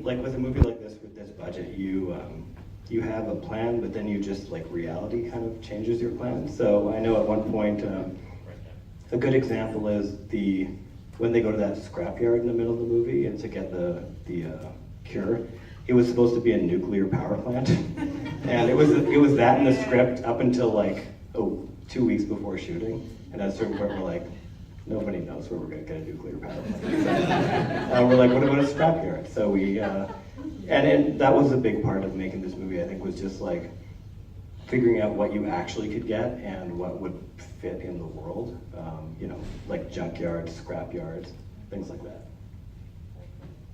Like with a movie like this, with this budget, you have a plan, but then you just like reality kind of changes your plan. So I know at one point, a good example is when they go to that scrapyard in the middle of the movie and to get the cure. It was supposed to be a nuclear power plant, and it was that in the script up until like 2 weeks before shooting, and at a certain point we're like, nobody knows where we're going to get a nuclear power plant. We're like, what about a scrapyard? So and that was a big part of making this movie, I think, was just like figuring out what you actually could get and what would fit in the world, like junkyards, scrapyards, things like that.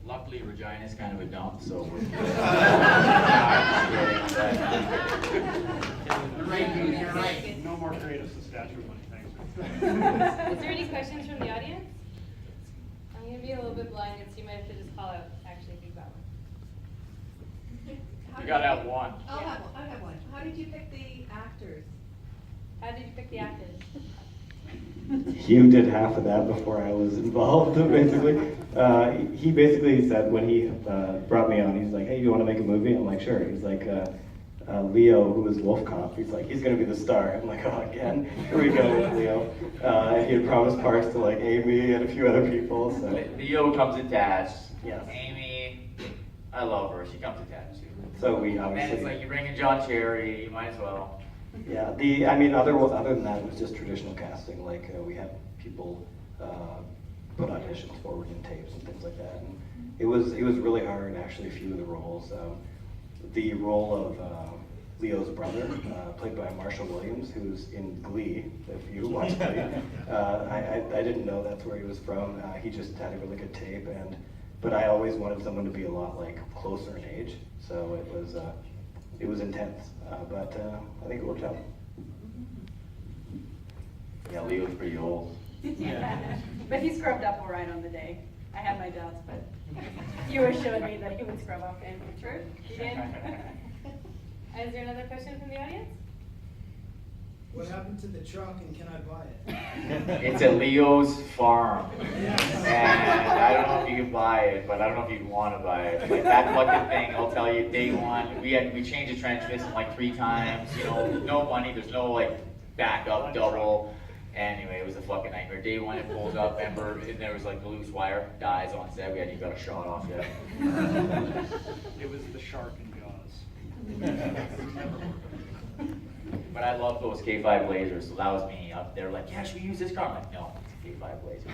Luckily, Regina is kind of a dump, so we're You're right. No more creative Saskatchewan money, thanks. Is there any questions from the audience? I'm going to be a little bit blinded, so you might have to just call out actually if you've got one. You gotta have one. I'll have one. How did you pick the actors? How did you pick the actors? Hugh did half of that before I was involved, basically. He basically said when he brought me on, he's like, hey, you want to make a movie? I'm like, sure. He's like, Leo, who was Wolf Cop, he's like, he's going to be the star. I'm like, oh, again, here we go with Leo. He had promised parts to like Amy and a few other people. So. Leo comes attached. Yes. Amy, I love her. She comes attached too. So we obviously. And it's like you bring in John Cherry, you might as well. Yeah, other than that, it was just traditional casting. Like we had people put auditions forward in tapes and things like that. And it was really hard. Actually, a few of the roles. The role of Leo's brother, played by Marshall Williams, who's in Glee. If you watch Glee, I didn't know that's where he was from. He just had a really good tape, but I always wanted someone to be a lot like closer in age. So it was intense, but I think it worked out. Yeah, Leo's pretty old. Yeah. But he scrubbed up all right on the day. I had my doubts, but you assured me that he would scrub up, and true, he did. Is there another question from the audience? What happened to the truck and can I buy it? It's at Leo's farm. And I don't know if you can buy it, but I don't know if you'd want to buy it. Like that fucking thing, I'll tell you, day one, we changed the trench missing like 3 times, no money, there's no like backup, double. Anyway, it was a fucking nightmare. Day one, it pulls up, and there was like the loose wire, dies on set. We hadn't even got a shot off yet. It was the shark in Jaws. But I love those K5 Blazers, so that was me up there like, yeah, should we use this car? I'm like, no, it's a K5 Blazer.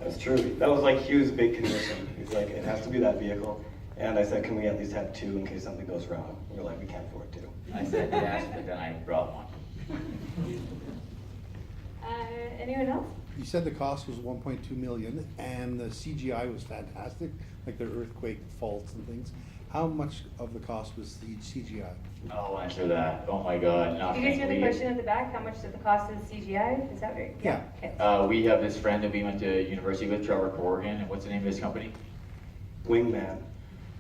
That's true. That was like Hugh's big condition. He's like, it has to be that vehicle. And I said, can we at least have 2 in case something goes wrong? We were like, we can't afford 2. I said yes, but then I brought one. Anyone else? You said the cost was 1.2 million and the CGI was fantastic, like the earthquake faults and things. How much of the cost was the CGI? I'll answer that. Oh my God, Did you guys hear the question at the back? How much did the cost of the CGI? Is that right? Yeah. Okay. We have this friend that we went to university with, Trevor Corrigan, and what's the name of his company? Wingman.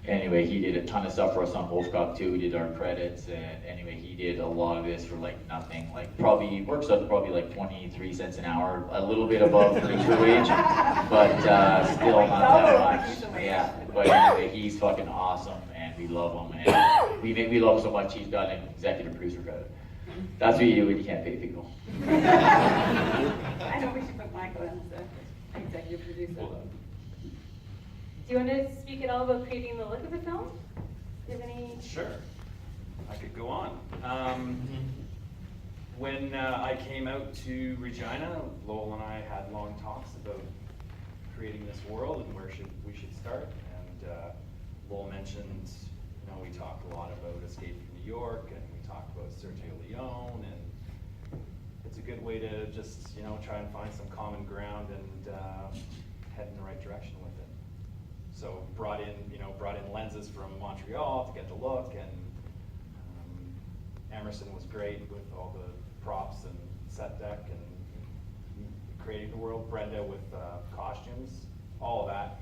Anyway, he did a ton of stuff for us on Wolf Cop 2. He did our credits, and anyway, he did a lot of this for like nothing. Like probably works out probably like 23 cents an hour, a little bit above the wage, but still not that much. Yeah, but anyway, he's fucking awesome, and we love him, and we love him so much. He's got an executive producer credit. That's what you do when you can't pay people. I know we should put Michael as the executive producer. Do you want to speak at all about creating the look of the film? Do you have any? Sure. I could go on. When I came out to Regina, Lowell and I had long talks about creating this world and where we should start. And Lowell mentioned, we talked a lot about Escape from New York, and we talked about Sergio Leone, and it's a good way to just, try and find some common ground and head in the right direction with it. So brought in lenses from Montreal to get the look, and Emerson was great with all the props and set deck and creating the world. Brenda with costumes, all of that.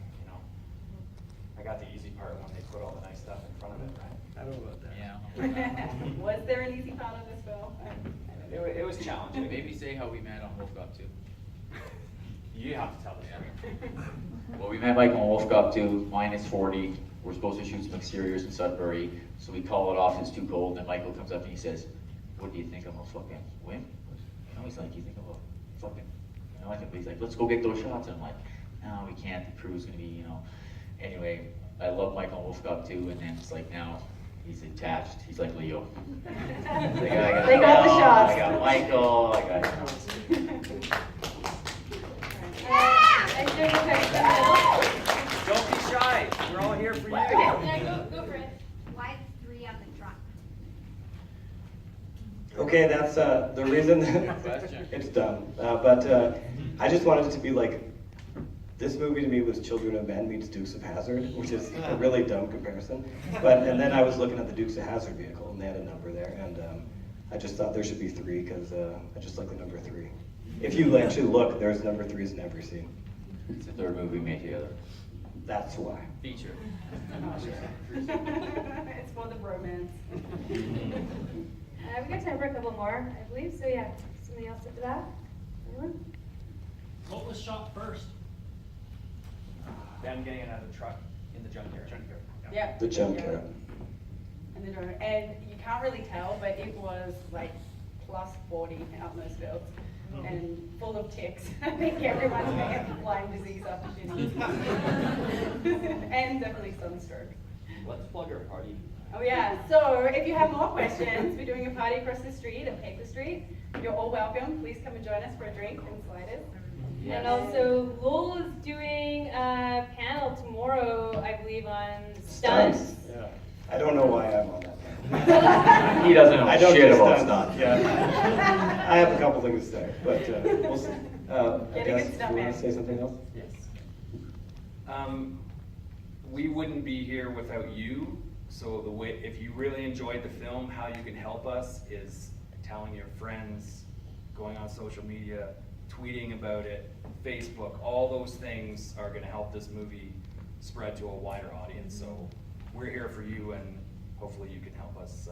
I got the easy part when they put all the nice stuff in front of it, right? I don't know about that. Yeah. Was there an easy part of this film? It was challenging. Maybe say how we met on Wolf Cop 2. You have to tell the story. Well, we met Michael Wolfcock too, -40. We're supposed to shoot some exteriors in Sudbury, so we call it off, it's too cold, and Michael comes up and he says, what do you think, I'm gonna fucking win? You know, he's like, you think I'm gonna fucking, you know, he's like, let's go get those shots, and I'm like, no, we can't, the crew's gonna be, you know. Anyway, I love Michael Wolfcock too, and then it's like now, he's attached, he's like Leo. They got the shots. I got Michael, I got. I showed you guys the middle. Don't be shy. We're all here for you. Yeah, go for it. Why 3 on the truck? Okay, that's the reason. It's dumb, but I just wanted it to be like, this movie to me was Children of Men meets Dukes of Hazzard, which is a really dumb comparison. And then I was looking at the Dukes of Hazzard vehicle, and they had a number there, and I just thought there should be 3 because I just like the number 3. If you actually look, there's number 3s in every scene. It's the third movie made together. That's why. Feature. It's for the romance. We got time for a couple more, I believe. So yeah, somebody else at the back? Anyone? What was shot first? Them getting out of the truck in the junkyard. Yeah. The jump Yeah. car. And the drone, and you can't really tell, but it was like +40 out in those fields, and full of ticks. I think everyone's gonna get Lyme disease after shooting. And definitely sunstroke. Let's plug our party. Oh yeah, so if you have more questions, we're doing a party across the street at Paper Street. You're all welcome. Please come and join us for a drink and sliders. And also, Lowell is doing a panel tomorrow, I believe, on stunts. Yeah. I don't know why I'm on that panel. He doesn't know I don't shit do about stunts. stuff. Yeah. I have a couple things to say, but we'll see. I Get a guess, good stuff, do you want man. to say something else? Yes. We wouldn't be here without you. So the way, if you really enjoyed the film, how you can help us is telling your friends, going on social media, tweeting about it, Facebook. All those things are going to help this movie spread to a wider audience. So we're here for you, and hopefully you can help us,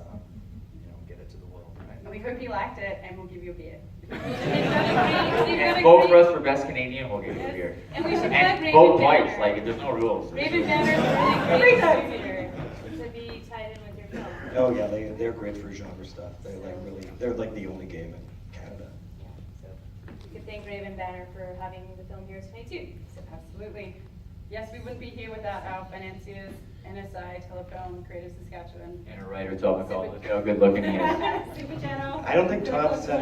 get it to the world. Right? And we hope you liked it, and we'll give you a beer. And vote for us for Best Canadian, we'll give you a beer. And we should And plug vote Raven twice, Banner. like, there's no rules. Raven Banner is a really great studio to be tied in with your film. Oh yeah, they're great for genre stuff. They're like the only game in Canada. Yeah, so we could thank Raven Banner for having the film here tonight too. So Absolutely. Yes, we wouldn't be here without our financiers, NSI, Telefilm, Creative Saskatchewan. And a writer told me, look how good looking he is. Super Channel. I don't think Todd said